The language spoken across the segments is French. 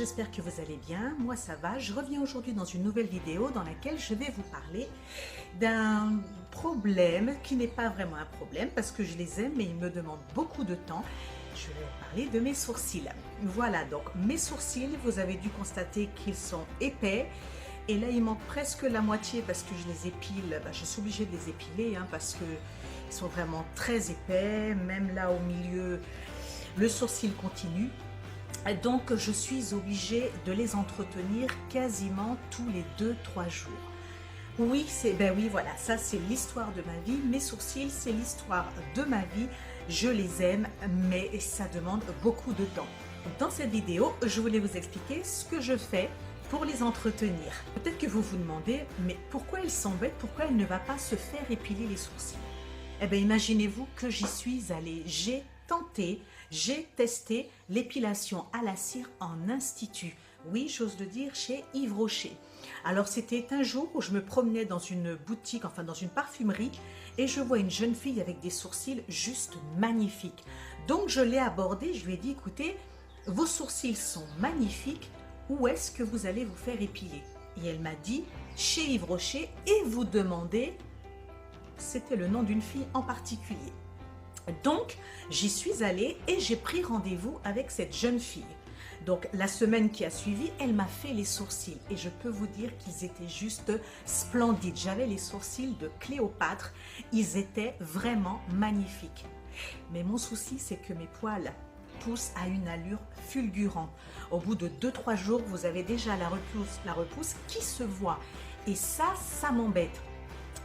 j'espère que vous allez bien, moi ça va. Je reviens aujourd'hui dans une nouvelle vidéo dans laquelle je vais vous parler d'un problème qui n'est pas vraiment un problème parce que je les aime mais ils me demandent beaucoup de temps. Je vais vous parler de mes sourcils. Voilà, donc mes sourcils, vous avez dû constater qu'ils sont épais. Et là, il manque presque la moitié parce que je les épile. Je suis obligée de les épiler parce qu'ils sont vraiment très épais. Même là, au milieu, le sourcil continue. Donc, je suis obligée de les entretenir quasiment tous les 2-3 jours. Oui, oui, voilà, ça c'est l'histoire de ma vie. Mes sourcils, c'est l'histoire de ma vie. Je les aime, mais ça demande beaucoup de temps. Dans cette vidéo, je voulais vous expliquer ce que je fais pour les entretenir. Peut-être que vous vous demandez, mais pourquoi elle s'embête, pourquoi elle ne va pas se faire épiler les sourcils? Eh bien, imaginez-vous que j'y suis allée, j'ai tenté, j'ai testé l'épilation à la cire en institut. Oui, j'ose le dire, chez Yves Rocher. Alors, c'était un jour où je me promenais dans une boutique, enfin dans une parfumerie, et je vois une jeune fille avec des sourcils juste magnifiques. Donc, je l'ai abordée, je lui ai dit, écoutez, vos sourcils sont magnifiques, où est-ce que vous allez vous faire épiler? Et elle m'a dit, chez Yves Rocher, et vous demandez, c'était le nom d'une fille en particulier. Donc, j'y suis allée et j'ai pris rendez-vous avec cette jeune fille. Donc, la semaine qui a suivi, elle m'a fait les sourcils et je peux vous dire qu'ils étaient juste splendides. J'avais les sourcils de Cléopâtre, ils étaient vraiment magnifiques. Mais mon souci, c'est que mes poils poussent à une allure fulgurante. Au bout de 2-3 jours, vous avez déjà la repousse qui se voit. Et ça m'embête.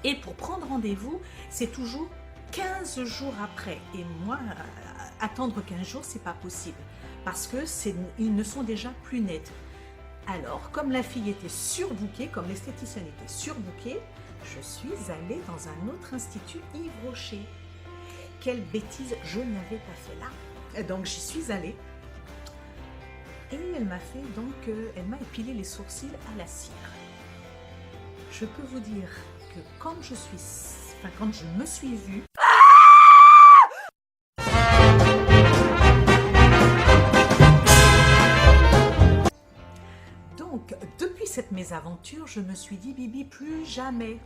Et pour prendre rendez-vous, c'est toujours 15 jours après. Et moi, attendre 15 jours, c'est pas possible. Parce que ils ne sont déjà plus nets. Alors, comme la fille était surbookée, comme l'esthéticienne était surbookée, je suis allée dans un autre institut, Yves Rocher. Quelle bêtise, je n'avais pas fait là. Donc, j'y suis allée. Et elle m'a fait elle m'a épilé les sourcils à la cire. Je peux vous dire que quand je me suis vue, donc depuis cette mésaventure, je me suis dit Bibi, plus jamais,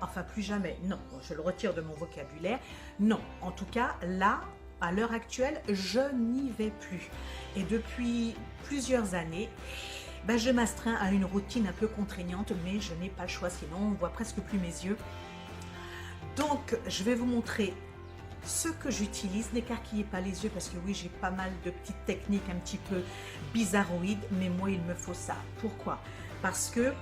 non, je le retire de mon vocabulaire, non, en tout cas là, à l'heure actuelle, je n'y vais plus. Et depuis plusieurs années, je m'astreins à une routine un peu contraignante, mais je n'ai pas le choix, sinon on ne voit presque plus mes yeux. Donc, je vais vous montrer ce que j'utilise. N'écarquillez pas les yeux parce que oui, j'ai pas mal de petites techniques un petit peu bizarroïdes, mais moi, il me faut ça. Pourquoi? Parce que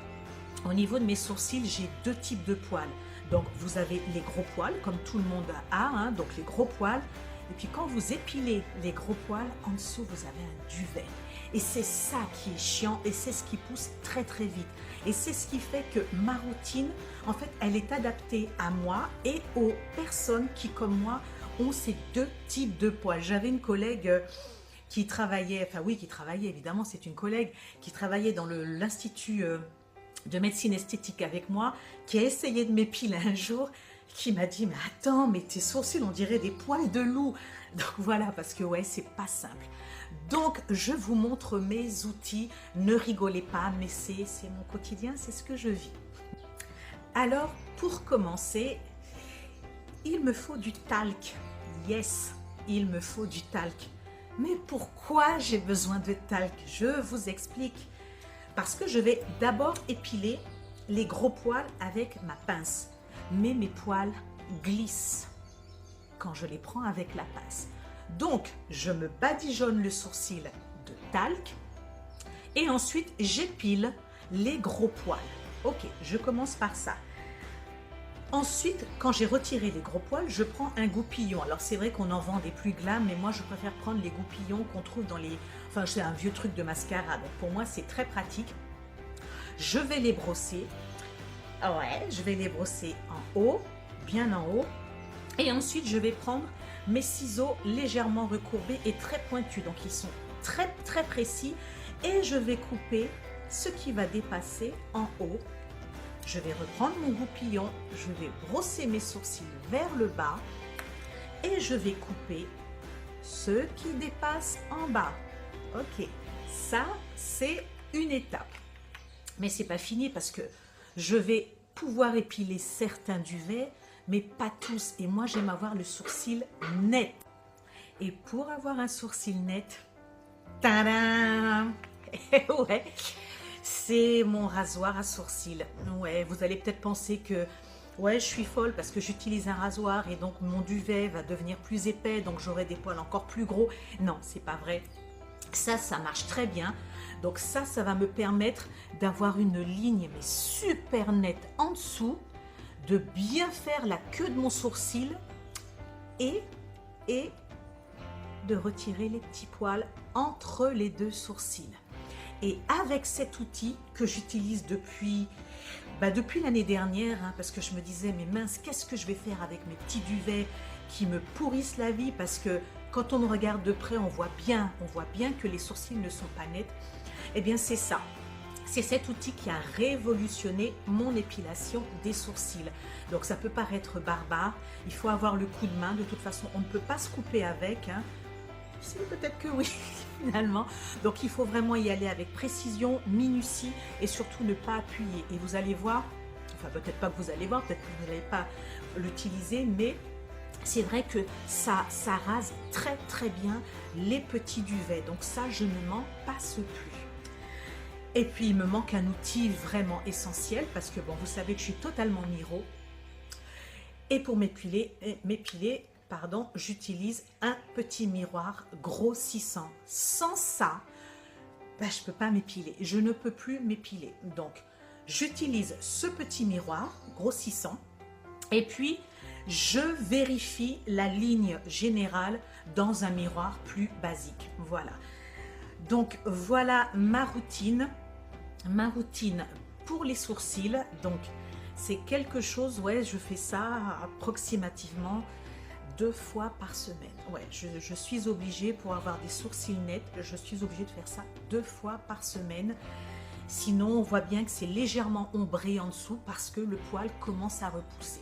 au niveau de mes sourcils, j'ai deux types de poils. Donc, vous avez les gros poils, comme tout le monde a, donc les gros poils. Et puis, quand vous épilez les gros poils, en dessous, vous avez un duvet. Et c'est ça qui est chiant et c'est ce qui pousse très très vite. Et c'est ce qui fait que ma routine, en fait, elle est adaptée à moi et aux personnes qui, comme moi, ont ces deux types de poils. J'avais une collègue qui travaillait, évidemment, c'est une collègue qui travaillait dans l'institut de médecine esthétique avec moi, qui a essayé de m'épiler un jour, qui m'a dit, mais attends, mais tes sourcils, on dirait des poils de loup. Donc voilà, parce que ouais, c'est pas simple. Donc, je vous montre mes outils. Ne rigolez pas, mais c'est mon quotidien, c'est ce que je vis. Alors, pour commencer, il me faut du talc. Yes, il me faut du talc. Mais pourquoi j'ai besoin de talc? Je vous explique. Parce que je vais d'abord épiler les gros poils avec ma pince. Mais mes poils glissent quand je les prends avec la pince. Donc, je me badigeonne le sourcil de talc et ensuite, j'épile les gros poils. Ok, je commence par ça. Ensuite, quand j'ai retiré les gros poils, je prends un goupillon. Alors, c'est vrai qu'on en vend des plus glam, mais moi, je préfère prendre les goupillons qu'on trouve dans les... Enfin, c'est un vieux truc de mascara, donc pour moi, c'est très pratique. Je vais les brosser. Ouais, je vais les brosser en haut, bien en haut. Et ensuite, je vais prendre mes ciseaux légèrement recourbés et très pointus. Donc, ils sont très, très précis. Et je vais couper ce qui va dépasser en haut. Je vais reprendre mon goupillon. Je vais brosser mes sourcils vers le bas. Et je vais couper ce qui dépasse en bas. Ok, ça, c'est une étape. Mais c'est pas fini parce que je vais pouvoir épiler certains duvets, mais pas tous. Et moi, j'aime avoir le sourcil net. Et pour avoir un sourcil net, tadam, ouais, c'est mon rasoir à sourcils. Ouais, vous allez peut-être penser que ouais, je suis folle parce que j'utilise un rasoir et donc mon duvet va devenir plus épais, donc j'aurai des poils encore plus gros. Non, c'est pas vrai. Ça marche très bien. Donc ça va me permettre d'avoir une ligne mais super nette en dessous, de bien faire la queue de mon sourcil et de retirer les petits poils entre les deux sourcils. Et avec cet outil que j'utilise depuis l'année dernière, hein, parce que je me disais, mais mince, qu'est-ce que je vais faire avec mes petits duvets qui me pourrissent la vie, parce que quand on me regarde de près, on voit bien que les sourcils ne sont pas nets. Eh bien, c'est ça. C'est cet outil qui a révolutionné mon épilation des sourcils. Donc, ça peut paraître barbare. Il faut avoir le coup de main. De toute façon, on ne peut pas se couper avec. Hein. Si, peut-être que oui, finalement. Donc, il faut vraiment y aller avec précision, minutie et surtout ne pas appuyer. Et vous allez voir, enfin, peut-être pas que vous allez voir, peut-être que vous n'allez pas l'utiliser, mais c'est vrai que ça rase très très bien les petits duvets. Donc ça, je ne m'en passe plus. Et puis, il me manque un outil vraiment essentiel parce que, bon, vous savez que je suis totalement miro. Et pour m'épiler, j'utilise un petit miroir grossissant. Sans ça, je ne peux pas m'épiler. Je ne peux plus m'épiler. Donc, j'utilise ce petit miroir grossissant et puis je vérifie la ligne générale dans un miroir plus basique. Voilà. Donc, voilà ma routine pour les sourcils. Donc, c'est quelque chose, ouais, je fais ça approximativement 2 fois par semaine. Ouais, je suis obligée, pour avoir des sourcils nets, je suis obligée de faire ça 2 fois par semaine. Sinon, on voit bien que c'est légèrement ombré en dessous parce que le poil commence à repousser.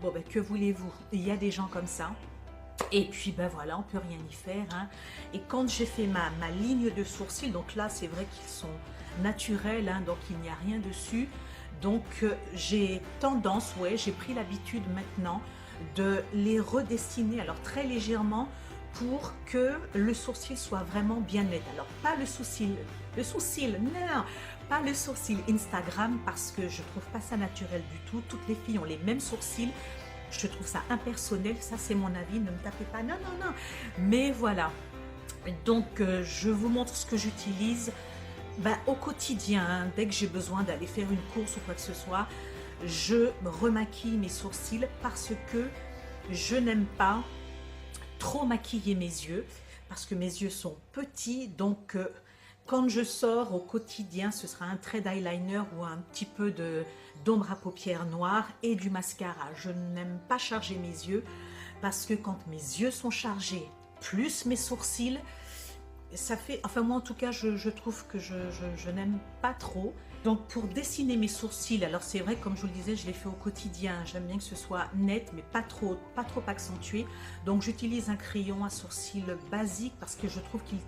Bon, ben, que voulez-vous? Il y a des gens comme ça. Et puis, ben voilà, on peut rien y faire. Hein. Et quand j'ai fait ma ligne de sourcils, donc là, c'est vrai qu'ils sont naturels, hein, donc il n'y a rien dessus. Donc, j'ai tendance, ouais, j'ai pris l'habitude maintenant de les redessiner, alors très légèrement, pour que le sourcil soit vraiment bien net. Alors, pas le sourcil, non, pas le sourcil Instagram, parce que je trouve pas ça naturel du tout. Toutes les filles ont les mêmes sourcils. Je trouve ça impersonnel, ça c'est mon avis, ne me tapez pas, non, non, non. Mais voilà, donc je vous montre ce que j'utilise au quotidien, hein. Dès que j'ai besoin d'aller faire une course ou quoi que ce soit, je remaquille mes sourcils parce que je n'aime pas trop maquiller mes yeux, parce que mes yeux sont petits, donc quand je sors au quotidien, ce sera un trait d'eyeliner ou un petit peu d'ombre à paupières noire et du mascara. Je n'aime pas charger mes yeux parce que quand mes yeux sont chargés, plus mes sourcils, ça fait, enfin moi en tout cas, je trouve que je n'aime pas trop. Donc pour dessiner mes sourcils, alors c'est vrai, comme je vous le disais, je les fais au quotidien. J'aime bien que ce soit net, mais pas trop accentué. Donc j'utilise un crayon à sourcils basique parce que je trouve qu'il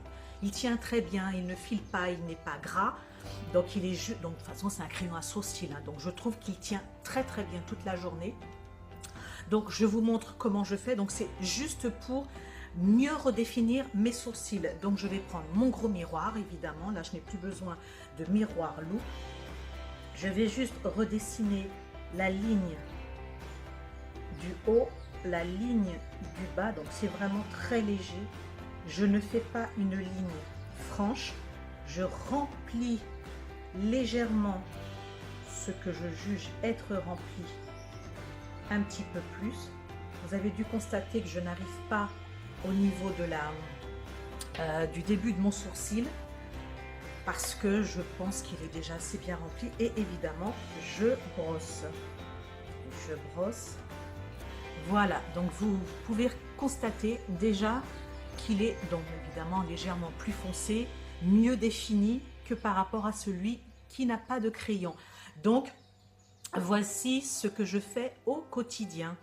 tient très bien, il ne file pas, il n'est pas gras. Donc il est juste, donc de toute façon c'est un crayon à sourcils, hein, donc je trouve qu'il tient très très bien toute la journée. Donc je vous montre comment je fais. Donc c'est juste pour mieux redéfinir mes sourcils. Donc je vais prendre mon gros miroir, évidemment. Là je n'ai plus besoin de miroir loup. Je vais juste redessiner la ligne du haut, la ligne du bas. Donc c'est vraiment très léger. Je ne fais pas une ligne franche. Je remplis légèrement ce que je juge être rempli un petit peu plus. Vous avez dû constater que je n'arrive pas au niveau de du début de mon sourcil parce que je pense qu'il est déjà assez bien rempli. Et évidemment, je brosse. Voilà, donc vous pouvez constater déjà qu'il est donc évidemment légèrement plus foncé, mieux défini que par rapport à celui qui n'a pas de crayon. Donc, voici ce que je fais au quotidien.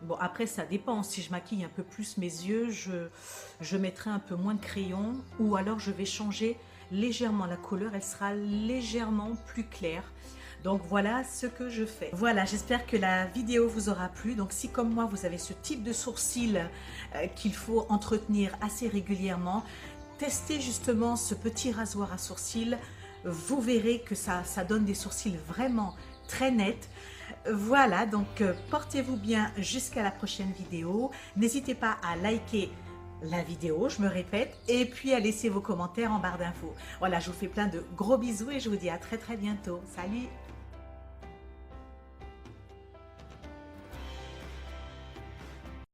Bon, après, ça dépend. Si je maquille un peu plus mes yeux, je mettrai un peu moins de crayon ou alors je vais changer légèrement la couleur, elle sera légèrement plus claire. Donc voilà ce que je fais. Voilà, j'espère que la vidéo vous aura plu. Donc si comme moi vous avez ce type de sourcils qu'il faut entretenir assez régulièrement, testez justement ce petit rasoir à sourcils. Vous verrez que ça donne des sourcils vraiment très nets. Voilà, donc portez-vous bien jusqu'à la prochaine vidéo. N'hésitez pas à liker la vidéo, je me répète, et puis à laisser vos commentaires en barre d'infos. Voilà, je vous fais plein de gros bisous et je vous dis à très bientôt. Salut!